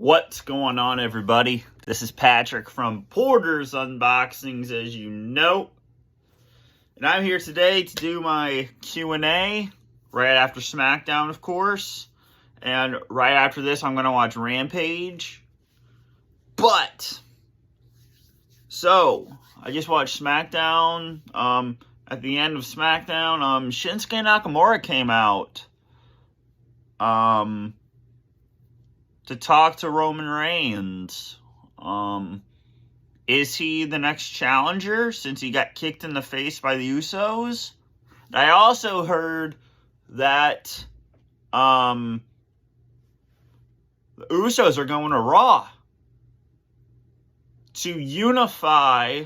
What's going on, everybody? This is Patrick from Porter's Unboxings, as you know. And I'm here today to do my Q&A right after SmackDown, of course. And right after this, I'm going to watch Rampage. So, I just watched SmackDown. At the end of SmackDown, Shinsuke Nakamura came out. To talk to Roman Reigns. Is he the next challenger since he got kicked in the face by the Usos? I also heard that the Usos are going to Raw to unify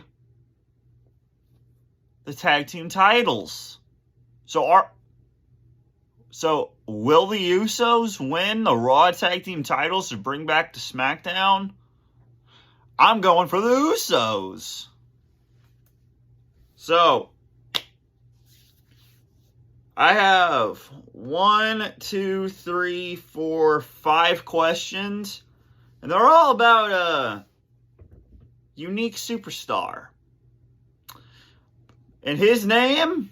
the tag team titles. So will the Usos win the Raw Tag Team titles to bring back to SmackDown? I'm going for the Usos. So, I have 5 questions. And they're all about a unique superstar. And his name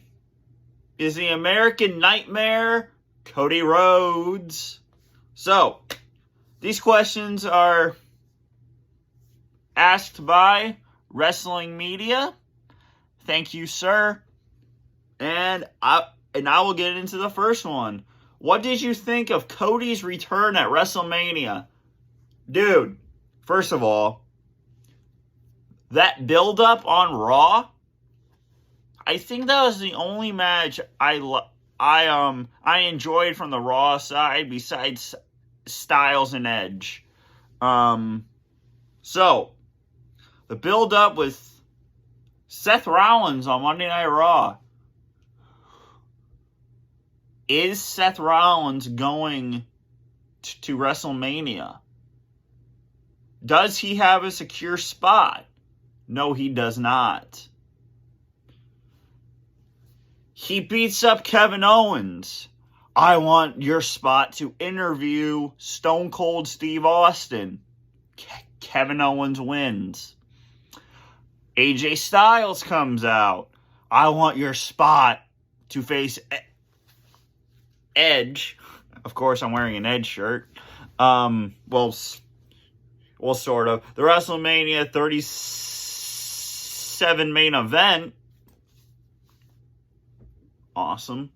is the American Nightmare, Cody Rhodes. So, these questions are asked by Wrestlemania. Thank you, sir. And I will get into the first one. What did you think of Cody's return at Wrestlemania? Dude, first of all, that build-up on Raw, I think that was the only match I enjoyed from the Raw side besides Styles and Edge. So, the build-up with Seth Rollins on Monday Night Raw. Is Seth Rollins going to WrestleMania? Does he have a secure spot? No, he does not. He beats up Kevin Owens. I want your spot to interview Stone Cold Steve Austin. Kevin Owens wins. AJ Styles comes out. I want your spot to face Edge. Of course, I'm wearing an Edge shirt. Well, sort of. The WrestleMania 37 main event. Awesome.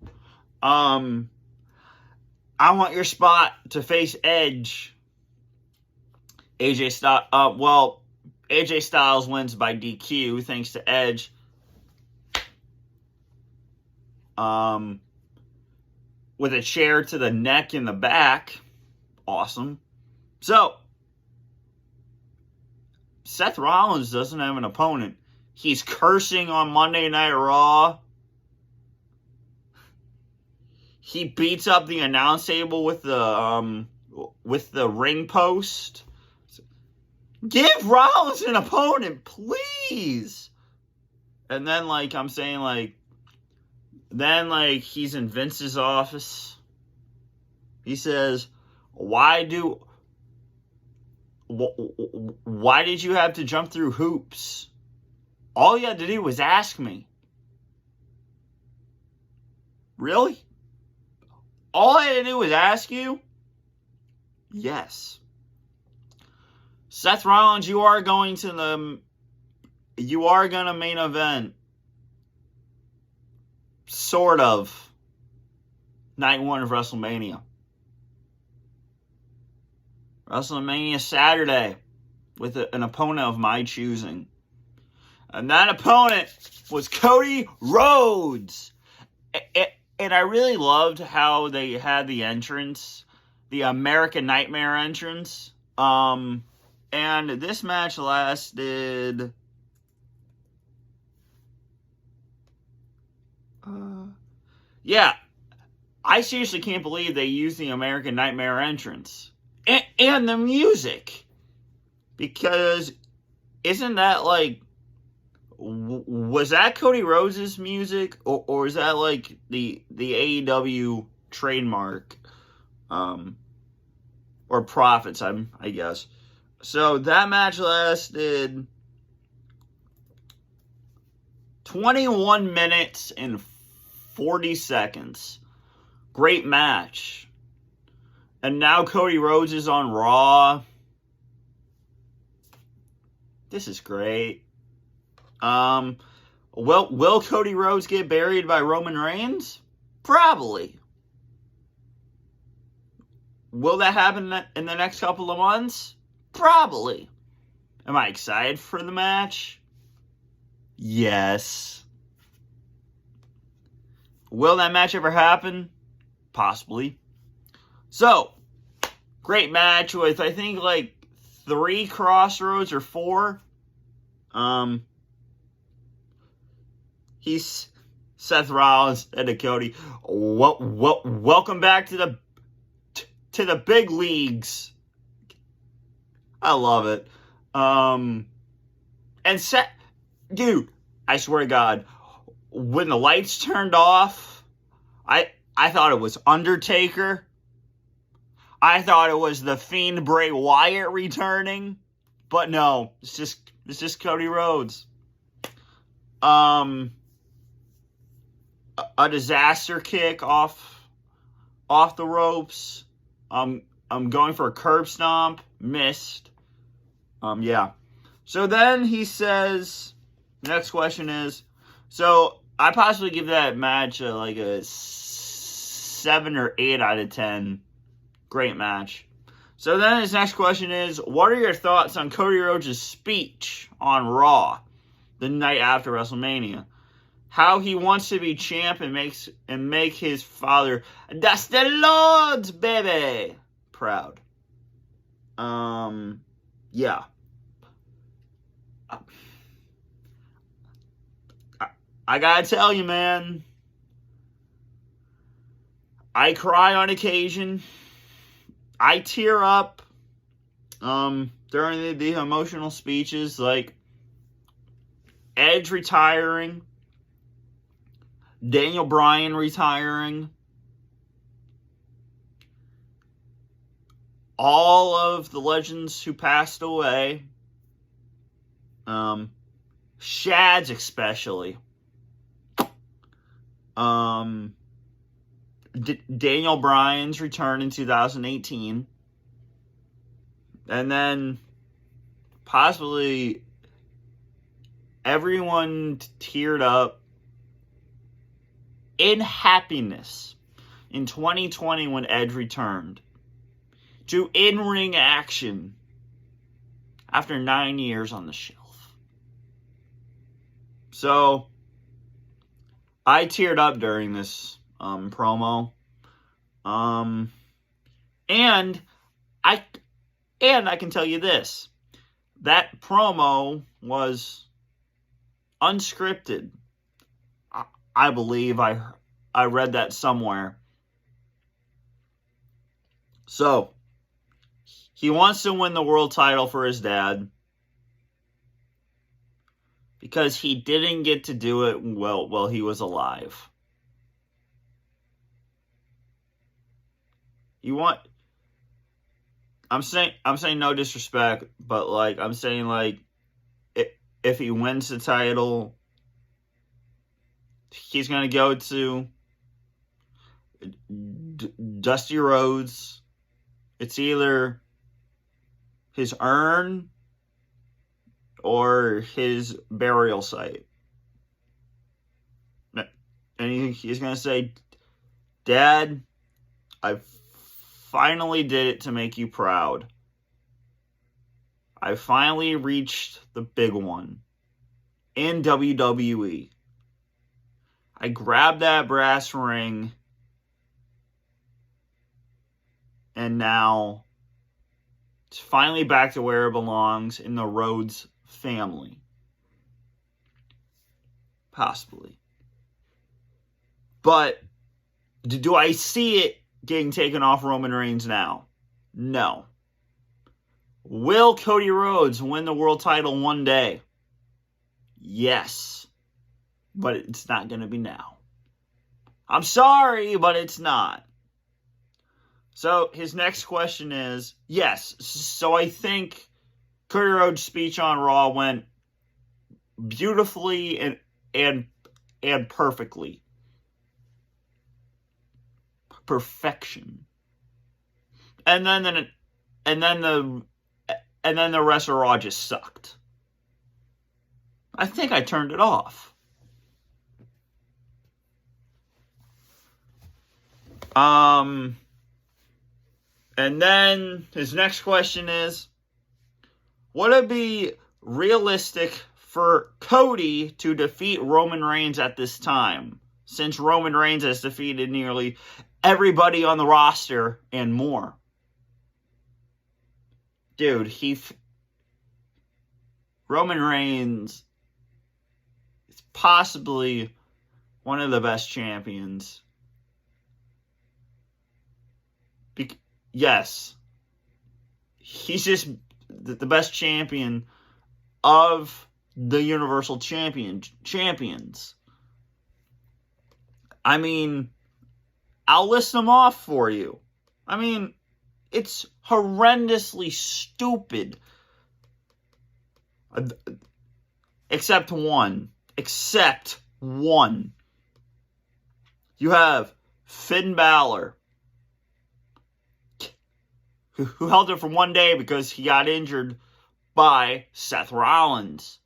I want your spot to face Edge. AJ Styles wins by DQ thanks to Edge. With a chair to the neck and the back. Awesome. So, Seth Rollins doesn't have an opponent. He's cursing on Monday Night Raw. He beats up the announce table with the ring post. Give Rollins an opponent, please. And then, he's in Vince's office. He says, why did you have to jump through hoops? All you had to do was ask me. Really? All I had to do was ask you? Yes. Seth Rollins, you are going to main event. Sort of. Night 1 of WrestleMania. WrestleMania Saturday. With an opponent of my choosing. And that opponent was Cody Rhodes. And I really loved how they had the entrance. The American Nightmare entrance. And this match lasted... yeah. I seriously can't believe they used the American Nightmare entrance. And the music. Because isn't that was that Cody Rhodes' music? Or is that the AEW trademark? or profits, I guess. So that match lasted 21 minutes and 40 seconds. Great match. And now Cody Rhodes is on Raw. This is great. Will Cody Rhodes get buried by Roman Reigns? Probably. Will that happen in the next couple of months? Probably. Am I excited for the match? Yes. Will that match ever happen? Possibly. So, great match with, I think, like 3 crossroads or 4. He's Seth Rollins and Cody. Welcome back to the big leagues. I love it. And Seth, dude, I swear to God, when the lights turned off, I thought it was Undertaker. I thought it was the Fiend Bray Wyatt returning, but no, it's just Cody Rhodes. A disaster kick off the ropes. I'm going for a curb stomp, missed. Yeah. So then he says, next question is, so I possibly give that match like a 7 or 8 out of 10. Great match. So then his next question is, what are your thoughts on Cody Rhodes' speech on Raw the night after WrestleMania? How he wants to be champ and make his father, that's the Lord's baby, proud. Yeah. I gotta tell you, man, I cry on occasion. I tear up during the emotional speeches, like Edge retiring, Daniel Bryan retiring, all of the legends who passed away, Shads especially, Daniel Bryan's return in 2018, and then possibly everyone teared up in happiness in 2020 when Edge returned to in-ring action after 9 years on the shelf. So I teared up during this promo. And I can tell you this. That promo was unscripted. I believe I read that somewhere. So, he wants to win the world title for his dad because he didn't get to do it while he was alive. I'm saying no disrespect, but like I'm saying like if he wins the title, he's gonna go to Dusty Rhodes. It's either his urn or his burial site, and he's gonna say, "Dad, I finally did it to make you proud. I finally reached the big one in WWE. I grabbed that brass ring, and now it's finally back to where it belongs, in the Rhodes family." Possibly. But do I see it getting taken off Roman Reigns now? No. Will Cody Rhodes win the world title one day? Yes. But it's not going to be now. I'm sorry, but it's not. So his next question is, yes, so I think Cody Rhodes' speech on Raw went beautifully and perfectly. Perfection. And then the rest of Raw just sucked. I think I turned it off. And then his next question is, would it be realistic for Cody to defeat Roman Reigns at this time, since Roman Reigns has defeated nearly everybody on the roster and more? Dude, Roman Reigns is possibly one of the best champions. Yes, he's just the best champion of the Universal Champions. I mean, I'll list them off for you. I mean, it's horrendously stupid. Except one. You have Finn Balor, who held it for one day because he got injured by Seth Rollins.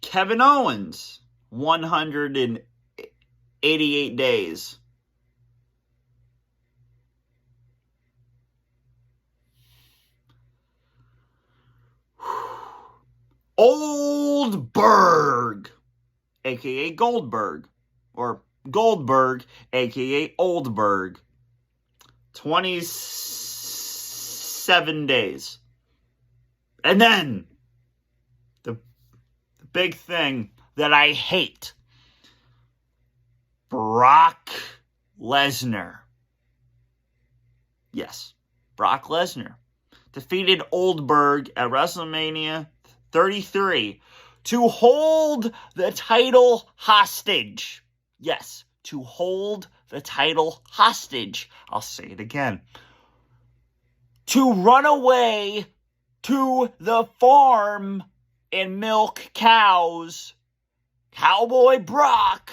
Kevin Owens, 188 days. Oldberg, a.k.a. Goldberg, or Goldberg, a.k.a. Oldberg, 27 days. And then, the big thing that I hate, Brock Lesnar. Yes, Brock Lesnar defeated Oldberg at WrestleMania 33 to hold the title hostage. Yes, to hold the title hostage. I'll say it again. To run away to the farm and milk cows. Cowboy Brock.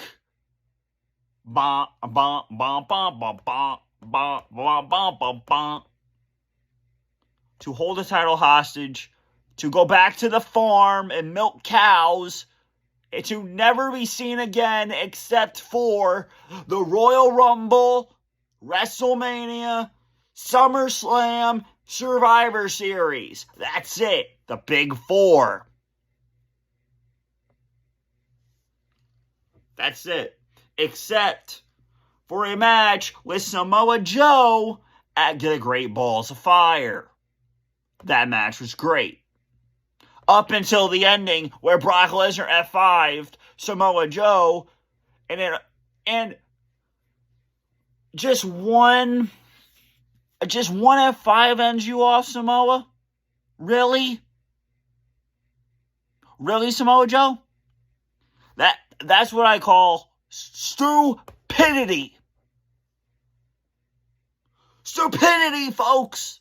Bah, bah, bah, bah, bah, bah, bah, bah, bah, bah, bah. To hold the title hostage, to go back to the farm and milk cows, and to never be seen again except for the Royal Rumble, WrestleMania, SummerSlam, Survivor Series. That's it. The Big Four. That's it. Except for a match with Samoa Joe at the Great Balls of Fire. That match was great. Up until the ending where Brock Lesnar F5'd Samoa Joe, and just one F5 ends you off, Samoa? Really? Really, Samoa Joe? That's what I call stupidity. Stupidity, folks!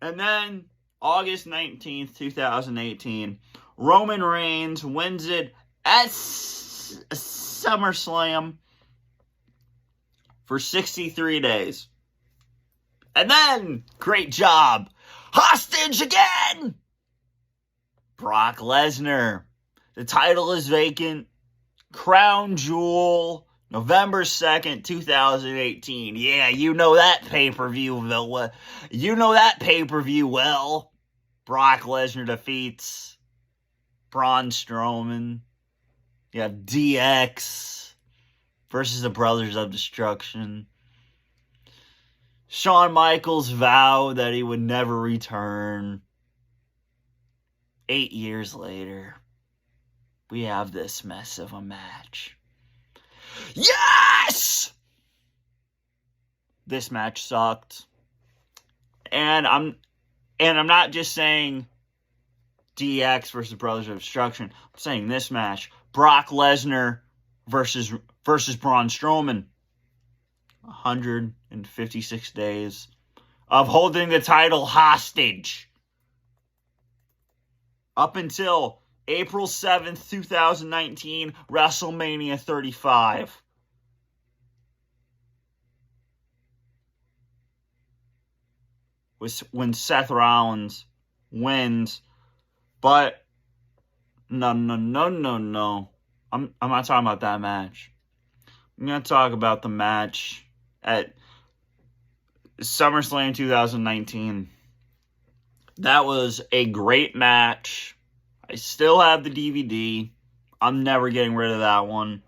And then, August 19th, 2018, Roman Reigns wins it at SummerSlam for 63 days. And then, great job, hostage again! Brock Lesnar. The title is vacant. Crown Jewel, November 2nd, 2018. Yeah, you know that pay-per-view, you know that pay-per-view well. Brock Lesnar defeats Braun Strowman. You have DX versus the Brothers of Destruction. Shawn Michaels vowed that he would never return. 8 years later, we have this mess of a match. Yes! This match sucked. And I'm not just saying DX versus Brothers of Destruction. I'm saying this match, Brock Lesnar versus versus Braun Strowman. 156 days of holding the title hostage. Up until April 7th, 2019, WrestleMania 35. When Seth Rollins wins. But no. I'm not talking about that match. I'm going to talk about the match at SummerSlam 2019. That was a great match. I still have the DVD. I'm never getting rid of that one.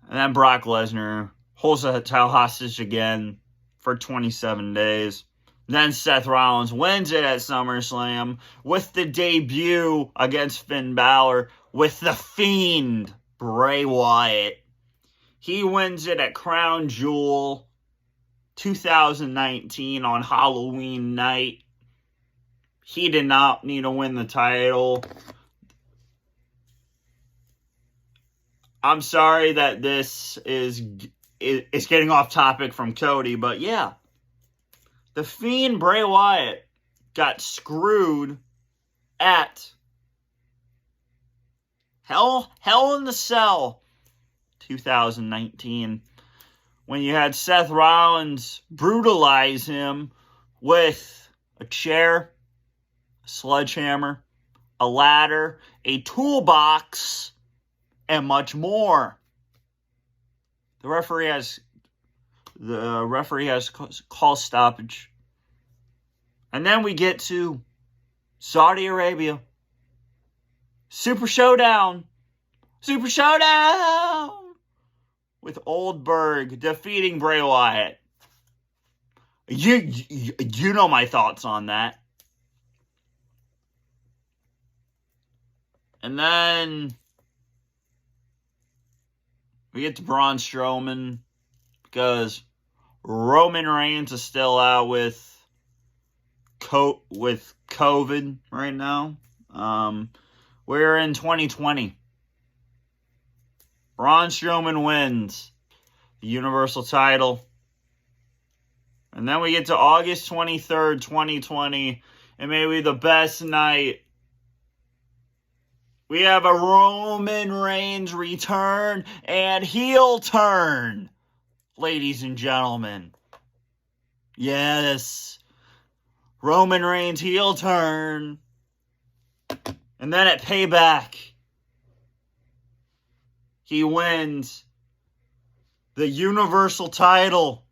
And then Brock Lesnar holds the title hostage again for 27 days. Then Seth Rollins wins it at SummerSlam with the debut against Finn Balor with the Fiend, Bray Wyatt. He wins it at Crown Jewel 2019 on Halloween night. He did not need to win the title. I'm sorry that this is getting off topic from Cody, but yeah. The Fiend Bray Wyatt got screwed at Hell in the Cell 2019 when you had Seth Rollins brutalize him with a chair, a sledgehammer, a ladder, a toolbox, and much more. The referee has call stoppage. And then we get to Saudi Arabia. Super Showdown. With Oldberg defeating Bray Wyatt. You know my thoughts on that. And then we get to Braun Strowman because Roman Reigns is still out with COVID right now. We're in 2020. Braun Strowman wins the Universal title. And then we get to August 23rd, 2020, and maybe the best night. We have a Roman Reigns return and heel turn, ladies and gentlemen. Yes. Roman Reigns heel turn. And then at Payback, he wins the Universal title.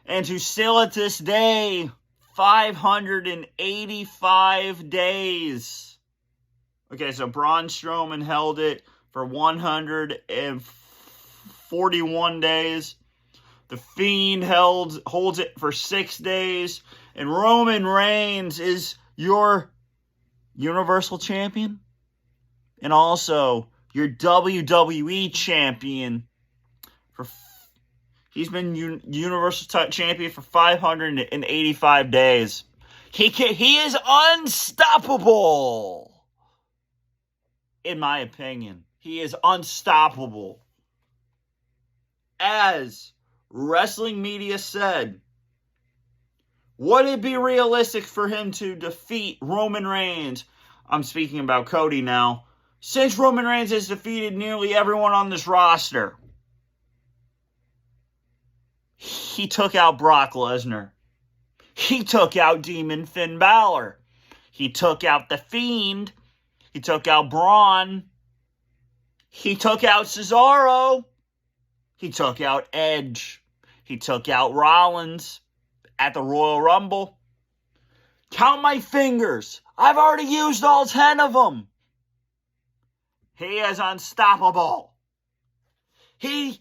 And to still at this day, 585 days. Okay, so Braun Strowman held it for 141 days. The Fiend holds it for 6 days. And Roman Reigns is your Universal Champion. And also your WWE Champion. He's been Universal Champion for 585 days. He is unstoppable. In my opinion, he is unstoppable. As Wrestling Media said, would it be realistic for him to defeat Roman Reigns? I'm speaking about Cody now. Since Roman Reigns has defeated nearly everyone on this roster. He took out Brock Lesnar. He took out Demon Finn Balor. He took out The Fiend. He took out Braun. He took out Cesaro. He took out Edge. He took out Rollins at the Royal Rumble. Count my fingers. I've already used all 10 of them. He is unstoppable. He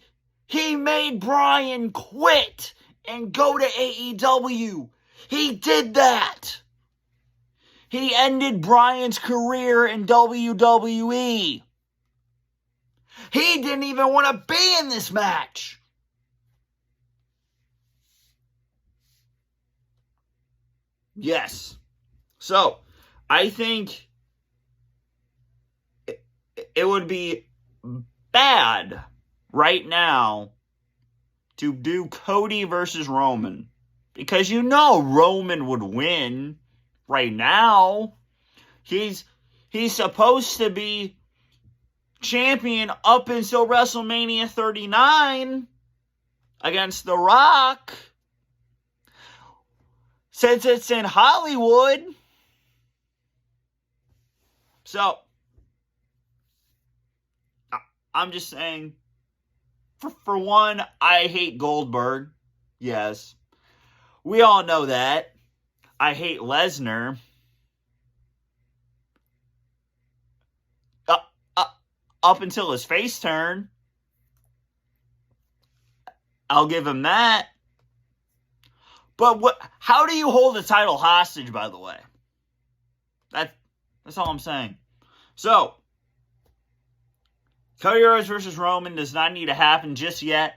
made Bryan quit and go to AEW. He did that. He ended Bryan's career in WWE. He didn't even want to be in this match. Yes. So, I think it would be bad right now to do Cody versus Roman. Because you know Roman would win right now. He's supposed to be champion up until WrestleMania 39 against The Rock. Since it's in Hollywood. So, I'm just saying, for one, I hate Goldberg. Yes. We all know that. I hate Lesnar. Up until his face turn. I'll give him that. But how do you hold a title hostage, by the way? That's all I'm saying. So, Cody Rhodes versus Roman does not need to happen just yet.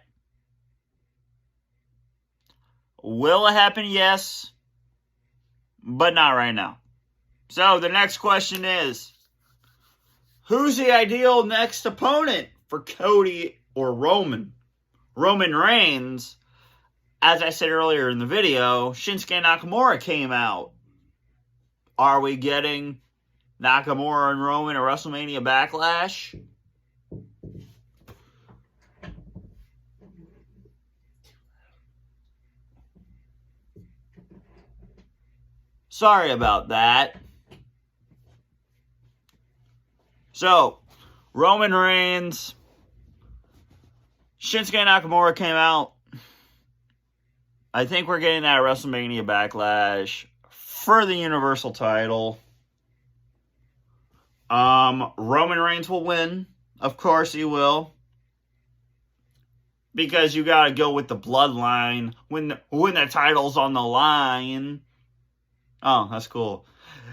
Will it happen? Yes. But not right now. So, the next question is, who's the ideal next opponent for Cody or Roman? Roman Reigns, as I said earlier in the video, Shinsuke Nakamura came out. Are we getting Nakamura and Roman at WrestleMania Backlash? Sorry about that. So, Roman Reigns, Shinsuke Nakamura came out. I think we're getting that at WrestleMania Backlash for the Universal title. Roman Reigns will win. Of course he will. Because you gotta go with the bloodline when the title's on the line. Oh, that's cool.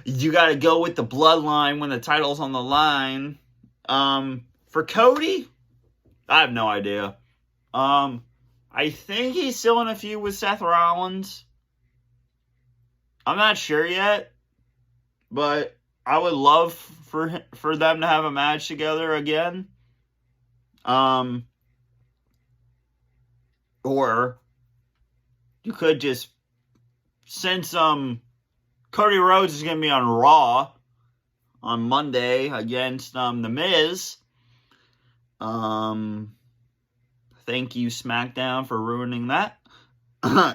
You gotta go with the bloodline when the title's on the line. For Cody, I have no idea. I think he's still in a feud with Seth Rollins. I'm not sure yet, but I would love for them to have a match together again. Or you could just, since Cody Rhodes is going to be on Raw on Monday against The Miz. Thank you, SmackDown, for ruining that.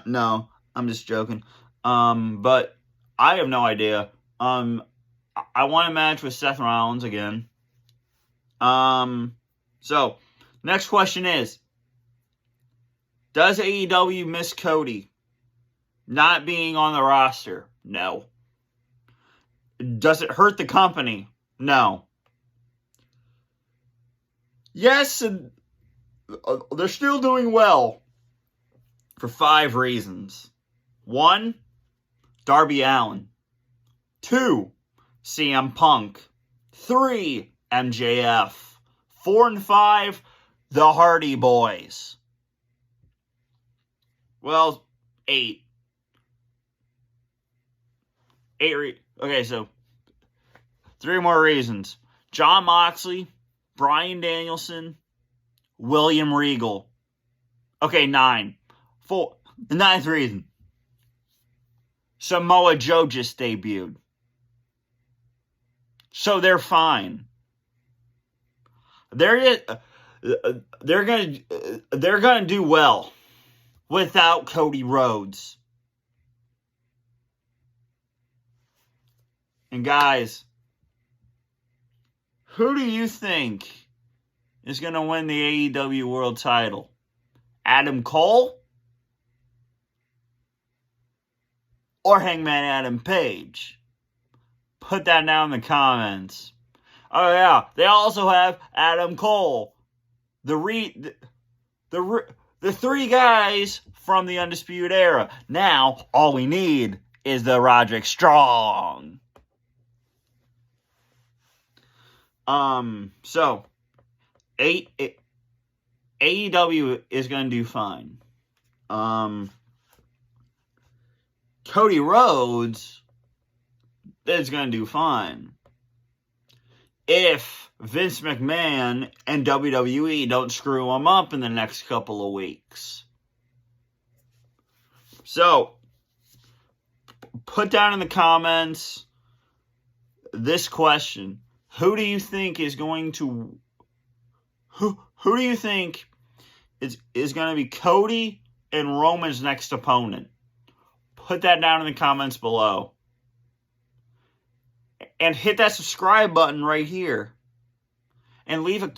No, I'm just joking. But I have no idea. I want a match with Seth Rollins again. So, next question is, does AEW miss Cody not being on the roster? No. Does it hurt the company? No. Yes, they're still doing well for 5 reasons. 1, Darby Allin. 2, CM Punk. 3, MJF. 4 and 5, the Hardy Boys. Well, 8. Okay, so 3 more reasons. Jon Moxley, Bryan Danielson, William Regal. Okay, 9. 9th reason. Samoa Joe just debuted. So they're fine. They're gonna do well without Cody Rhodes. And guys, who do you think is going to win the AEW World title? Adam Cole? Or Hangman Adam Page? Put that down in the comments. Oh yeah, they also have Adam Cole. The 3 guys from the Undisputed Era. Now, all we need is the Roderick Strong. So, AEW is going to do fine. Cody Rhodes is going to do fine. if Vince McMahon and WWE don't screw him up in the next couple of weeks. So, put down in the comments this question. Who do you think is going to... Who do you think is going to be Cody and Roman's next opponent? Put that down in the comments below. And hit that subscribe button right here. And leave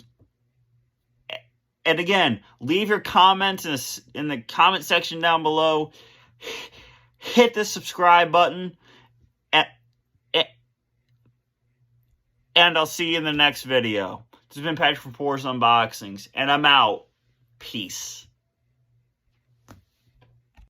your comments in the comment section down below. Hit the subscribe button. And I'll see you in the next video. This has been Patrick from Porous Unboxings. And I'm out. Peace.